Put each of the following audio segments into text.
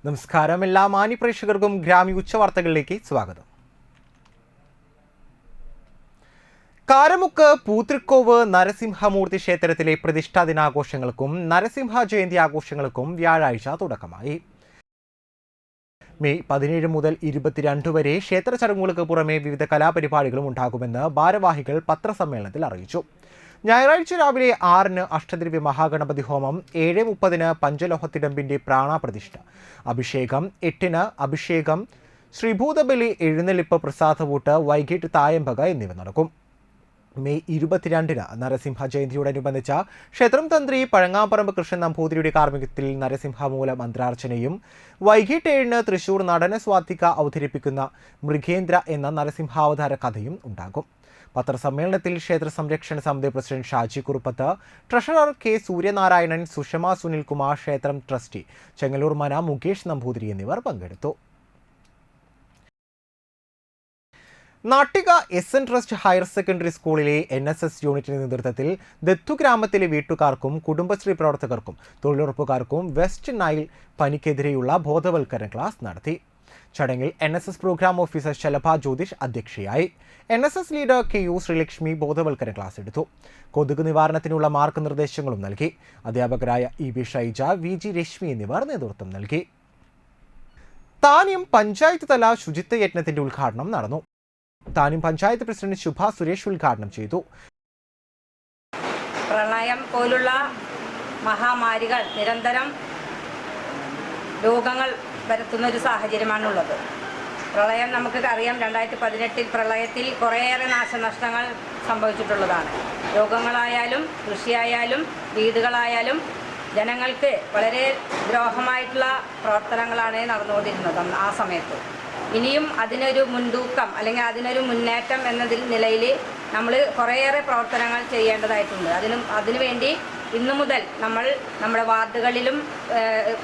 നമസ്കാരം. എല്ലാ മാന്യപ്രേക്ഷകർക്കും ഗ്രാമി ഉച്ചവാർത്തകളിലേക്ക് സ്വാഗതം. കാരമുക്ക് പൂതൃക്കോവ് നരസിംഹമൂർത്തി ക്ഷേത്രത്തിലെ പ്രതിഷ്ഠാ ദിനാഘോഷങ്ങൾക്കും നരസിംഹ ജയന്തി ആഘോഷങ്ങൾക്കും വ്യാഴാഴ്ച തുടക്കമായി. മെയ് 17 മുതൽ 22 വരെ ക്ഷേത്ര ചടങ്ങുകൾക്ക് പുറമെ വിവിധ കലാപരിപാടികളും ഉണ്ടാകുമെന്ന് ഭാരവാഹികൾ പത്രസമ്മേളനത്തിൽ അറിയിച്ചു. ഞായറാഴ്ച രാവിലെ 6-ന് അഷ്ടദ്രവ്യ മഹാഗണപതി ഹോമം, 7:30-ന് പഞ്ചലോഹത്തിടമ്പിന്റെ പ്രാണപ്രതിഷ്ഠ, അഭിഷേകം, 8-ന് അഭിഷേകം, ശ്രീഭൂതബലി, എഴുന്നള്ളിപ്പ്, പ്രസാദവൂട്ട്, വൈകിട്ട് തായമ്പക എന്നിവ നടക്കും. മെയ് 22-ന് നരസിംഹ ജയന്തിയോടനുബന്ധിച്ച ക്ഷേത്രം തന്ത്രി പഴങ്ങാപ്പറമ്പ് കൃഷ്ണൻ നമ്പൂതിരിയുടെ കാർമ്മികത്തിൽ നരസിംഹമൂല മന്ത്രാർച്ചനയും, വൈകിട്ട് 7-ന് തൃശൂർ നടന സ്വാത്തിക അവതരിപ്പിക്കുന്ന മൃഗേന്ദ്ര എന്ന നരസിംഹാവതാര കഥയും ഉണ്ടാകും. പത്രസമ്മേളനത്തിൽ ക്ഷേത്ര സംരക്ഷണ സമിതി president Shaji Kuruppath, treasurer K Suryanarayanan, Sushma Sunilkumar, ക്ഷേത്രം ട്രസ്റ്റി ചെങ്ങലൂർ മന മുകേഷ് നമ്പൂതിരി എന്നിവർ പങ്കെടുത്തു. Nattika S N trust higher secondary സ്കൂളിലെ NSS യൂണിറ്റിന്റെ നേതൃത്വത്തിൽ ദത്തു ഗ്രാമത്തിലെ വീട്ടുകാർക്കും കുടുംബശ്രീ പ്രവർത്തകർക്കും തൊഴിലുറപ്പുകാർക്കും വെസ്റ്റ് നൈൽ പനിക്കെതിരെയുള്ള ബോധവൽക്കരണ ക്ലാസ് നടത്തി. ചടങ്ങിൽ NSS program officer Shalabha Jyothish അധ്യക്ഷയായി. NSS ലീഡർ KU ശ്രീലക്ഷ്മി ബോധവൽക്കരണ ക്ലാസ് എടുത്തു. കൊതുക് നിവാരണത്തിനുള്ള മാർഗനിർദ്ദേശങ്ങളും നൽകി. അധ്യാപകരായ EB ഷൈജ, VG രശ്മി എന്നിവർ നേതൃത്വം നൽകി. താന്യം പഞ്ചായത്ത് തല ശുചിത്വ യജ്ഞത്തിന്റെ ഉദ്ഘാടനം നടന്നു. താന്യം പഞ്ചായത്ത് പ്രസിഡന്റ് ശുഭ സുരേഷ് ഉദ്ഘാടനം ചെയ്തു. പ്രളയം പോലുള്ള മഹാമാരികൾ നിരന്തരം രോഗങ്ങൾ വരുത്തുന്ന ഒരു സാഹചര്യമാണുള്ളത്. പ്രളയം നമുക്ക് അറിയാം, 2018 പ്രളയത്തിൽ കുറേയേറെ നാശനഷ്ടങ്ങൾ സംഭവിച്ചിട്ടുള്ളതാണ്. രോഗങ്ങളായാലും കൃഷിയായാലും വീടുകളായാലും ജനങ്ങൾക്ക് വളരെ ദ്രോഹമായിട്ടുള്ള പ്രവർത്തനങ്ങളാണ് നടന്നുകൊണ്ടിരുന്നത് ആ സമയത്ത്. ഇനിയും അതിനൊരു മുൻതൂക്കം അല്ലെങ്കിൽ അതിനൊരു മുന്നേറ്റം എന്നതിൽ നിലയിൽ നമ്മൾ കുറേയേറെ പ്രവർത്തനങ്ങൾ ചെയ്യേണ്ടതായിട്ടുണ്ട്. അതിനുവേണ്ടി ഇന്നു മുതൽ നമ്മൾ നമ്മുടെ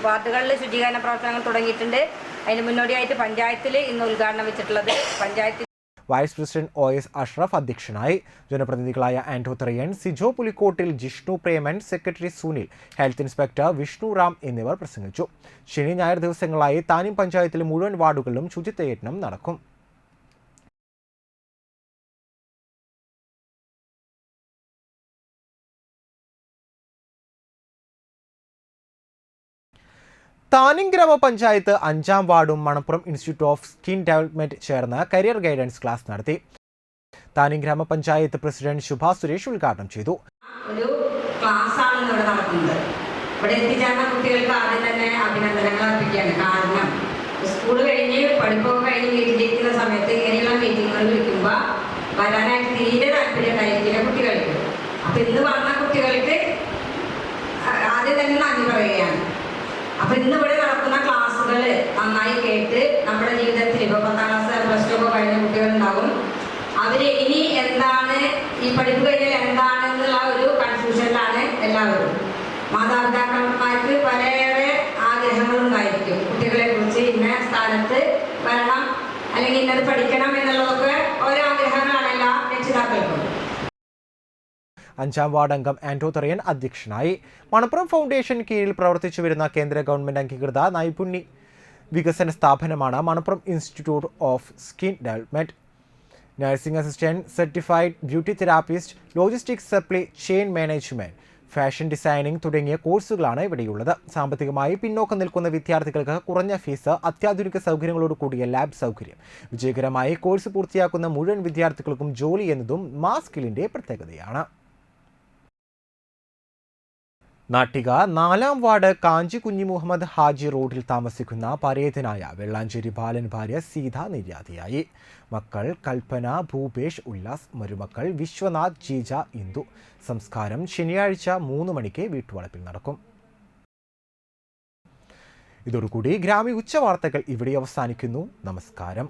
വാർഡുകളിൽ ശുചീകരണ പ്രവർത്തനങ്ങൾ തുടങ്ങിയിട്ടുണ്ട്. അതിന് മുന്നോടിയായിട്ട് പഞ്ചായത്തിൽ ഇന്ന് ഉദ്ഘാടനം വെച്ചിട്ടുള്ളത് panchayat vice president OS Ashraf അധ്യക്ഷനായി. ജനപ്രതിനിധികളായ Anto Thrayan, Sijo Pulikkottil, Jishnu Preman, secretary Sunil, health inspector Vishnu Ram എന്നിവർ പ്രസംഗിച്ചു. ശനി ഞായർ ദിവസങ്ങളായി താന്യം പഞ്ചായത്തിലെ മുഴുവൻ വാർഡുകളിലും ശുചിത്വ യജ്ഞം നടക്കും. താന്യം ഗ്രാമപഞ്ചായത്ത് 5-ാം വാർഡും Manappuram institute of skin development ചേർന്ന് കരിയർ ഗൈഡൻസ് ക്ലാസ് നടത്തി. താന്യം ഗ്രാമപഞ്ചായത്ത് പ്രസിഡന്റ് ശുഭ സുരേഷ് ഉദ്ഘാടനം ചെയ്തു. ഒരു ക്ലാസ്സാണ് ഇവിടെ നടക്കുന്നത്. ഇവിടെ എത്തിച്ചേർന്ന കുട്ടികൾക്ക് ആദ്യം തന്നെ അഭിനന്ദനങ്ങൾ അർപ്പിക്കുകയാണ്. കാരണം സ്കൂൾ കഴിഞ്ഞ് പഠിപ്പൊക്കെ കഴിഞ്ഞ് വീട്ടിലിരിക്കുന്ന സമയത്ത് ഇങ്ങനെയുള്ള മീറ്റിങ്ങുകൾ വിളിക്കുമ്പോൾ വരാനായിട്ട് തീരെ താല്പര്യമുണ്ടായിരിക്കില്ല കുട്ടികൾക്ക്. അപ്പം ഇന്ന് വന്ന കുട്ടികൾക്ക് ആദ്യം തന്നെ നന്ദി പറയുകയാണ്. അപ്പം ഇന്ന് ഇവിടെ നടക്കുന്ന ക്ലാസ്സുകൾ നന്നായി കേട്ട് നമ്മുടെ ജീവിതത്തിൽ ഇപ്പോൾ 10ാം ക്ലാസ് പ്ലസ് 2 ഒക്കെ കഴിഞ്ഞ കുട്ടികളുണ്ടാവും. അവർ ഇനി എന്താണ് ഈ പഠിപ്പ് കഴിഞ്ഞാൽ എന്താണെന്നുള്ള ഒരു കൺഫ്യൂഷനിലാണ് എല്ലാവരും. മാതാപിതാക്കന്മാർക്ക് വളരെയേറെ ആഗ്രഹങ്ങളുണ്ടായിരിക്കും. കുട്ടികളെ കുറിച്ച് ഇന്ന സ്ഥാനത്ത് വരണം അല്ലെങ്കിൽ ഇന്നത് പഠിക്കണം എന്നുള്ളതൊക്കെ ഓരോ ആഗ്രഹങ്ങളാണ് എല്ലാ രക്ഷിതാക്കൾക്കും. 5-ാം വാർഡ് അംഗം ആന്റോ ത്രയൻ അധ്യക്ഷനായി. മണപ്പുറം ഫൗണ്ടേഷൻ കീഴിൽ പ്രവർത്തിച്ചു വരുന്ന കേന്ദ്ര ഗവൺമെന്റ് അംഗീകൃത നൈപുണ്യ വികസന സ്ഥാപനമാണ് Manappuram institute of skin development. Nursing assistant, certified beauty therapist, logistics supply chain management, fashion designing തുടങ്ങിയ കോഴ്സുകളാണ് ഇവിടെയുള്ളത്. സാമ്പത്തികമായി പിന്നോക്കം നിൽക്കുന്ന വിദ്യാർത്ഥികൾക്ക് കുറഞ്ഞ ഫീസ്, അത്യാധുനിക സൗകര്യങ്ങളോട് കൂടിയ ലാബ് സൗകര്യം. വിജയകരമായി കോഴ്സ് പൂർത്തിയാക്കുന്ന മുഴുവൻ വിദ്യാർത്ഥികൾക്കും ജോലി എന്നതും മാസ്കിലിന്റെ പ്രത്യേകതയാണ്. നാട്ടിക 4-ാം വാർഡ് കാഞ്ചി കുഞ്ഞി മുഹമ്മദ് ഹാജി റോഡിൽ താമസിക്കുന്ന പരേതനായ വെള്ളാഞ്ചേരി ബാലൻ ഭാര്യ സീത നിര്യാതയായി. മക്കൾ കൽപ്പന, ഭൂപേഷ്, ഉല്ലാസ്, മരുമക്കൾ വിശ്വനാഥ്, ജീജ, ഇന്ദു. സംസ്കാരം ശനിയാഴ്ച 3 മണിക്ക് വീട്ടുവളപ്പിൽ നടക്കും. ഇതോടുകൂടി ഗ്രാമി ഉച്ചവാർത്തകൾ ഇവിടെ അവസാനിക്കുന്നു. നമസ്കാരം.